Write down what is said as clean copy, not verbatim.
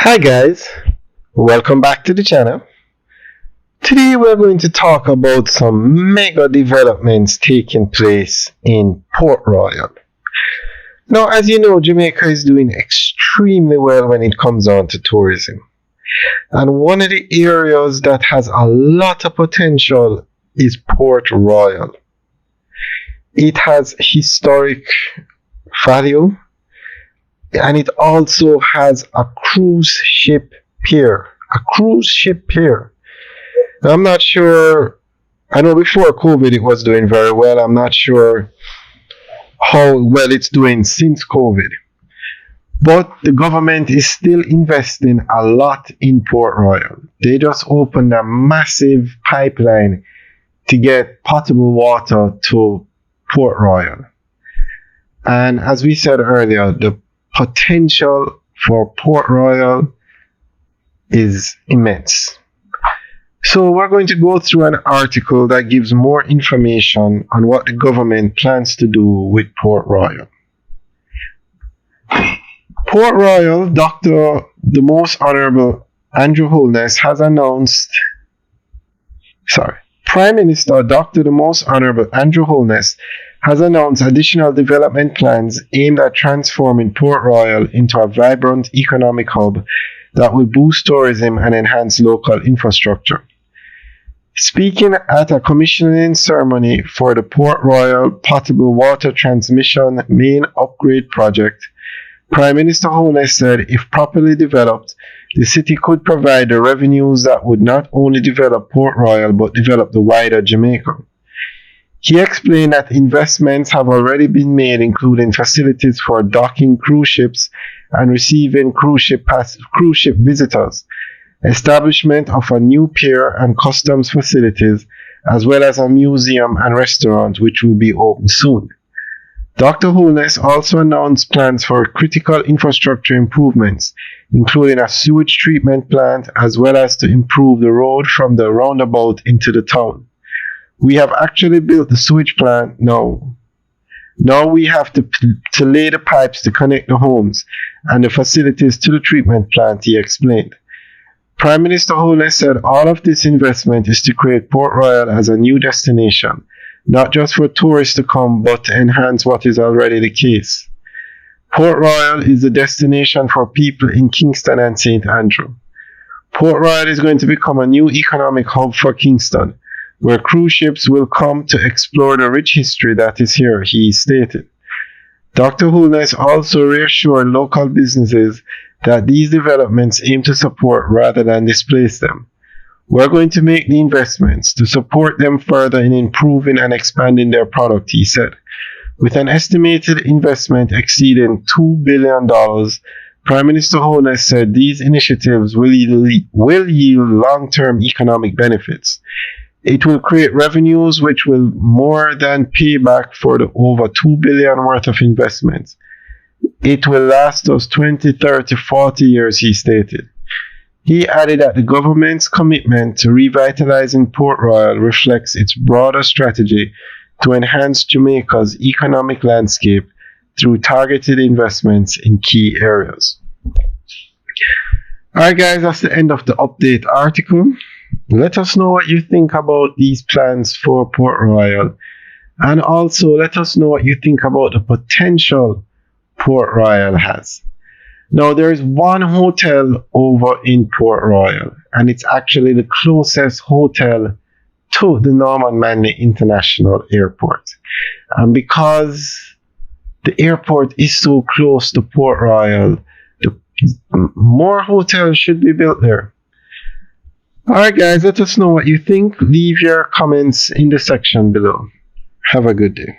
Hi guys, welcome back to the channel. Today we're going to talk about some mega developments taking place in Port Royal. Now, as you know, Jamaica is doing extremely well when it comes on to tourism. And one of the areas that has a lot of potential is Port Royal. It has historic value, and it also has a cruise ship pier. Now, I'm not sure, I know before COVID it was doing very well. I'm not sure how well it's doing since COVID. But the government is still investing a lot in Port Royal. They just opened a massive pipeline to get potable water to Port Royal. And as we said earlier, the potential for Port Royal is immense. So we're going to go through an article that gives more information on what the government plans to do with Port Royal. Port Royal, the Most Honorable Andrew Holness has announced, Prime Minister Dr. the Most Honorable Andrew Holness has announced additional development plans aimed at transforming Port Royal into a vibrant economic hub that will boost tourism and enhance local infrastructure. Speaking at a commissioning ceremony for the Port Royal Potable Water Transmission Main Upgrade Project, Prime Minister Holness said if properly developed, the city could provide the revenues that would not only develop Port Royal but develop the wider Jamaica. He explained that investments have already been made, including facilities for docking cruise ships and receiving cruise ship visitors, establishment of a new pier and customs facilities, as well as a museum and restaurant which will be open soon. Dr. Holness also announced plans for critical infrastructure improvements, including a sewage treatment plant, as well as to improve the road from the roundabout into the town. We have actually built the sewage plant now. Now we have to lay the pipes to connect the homes and the facilities to the treatment plant, he explained. Prime Minister Holness said all of this investment is to create Port Royal as a new destination, not just for tourists to come, but to enhance what is already the case. Port Royal is the destination for people in Kingston and St. Andrew. Port Royal is going to become a new economic hub for Kingston, where cruise ships will come to explore the rich history that is here, he stated. Dr. Holness also reassured local businesses that these developments aim to support rather than displace them. We're going to make the investments to support them further in improving and expanding their product, he said. With an estimated investment exceeding $2 billion, Prime Minister Holness said these initiatives will yield long-term economic benefits. It will create revenues which will more than pay back for the over $2 billion worth of investments. It will last us 20, 30, 40 years, he stated. He added that the government's commitment to revitalizing Port Royal reflects its broader strategy to enhance Jamaica's economic landscape through targeted investments in key areas. Alright guys, that's the end of the update article. Let us know what you think about these plans for Port Royal, and also let us know what you think about the potential Port Royal has. Now, there is one hotel over in Port Royal, and it's actually the closest hotel to the Norman Manley International Airport. And because the airport is so close to Port Royal, more hotels should be built there. Alright guys, let us know what you think. Leave your comments in the section below. Have a good day.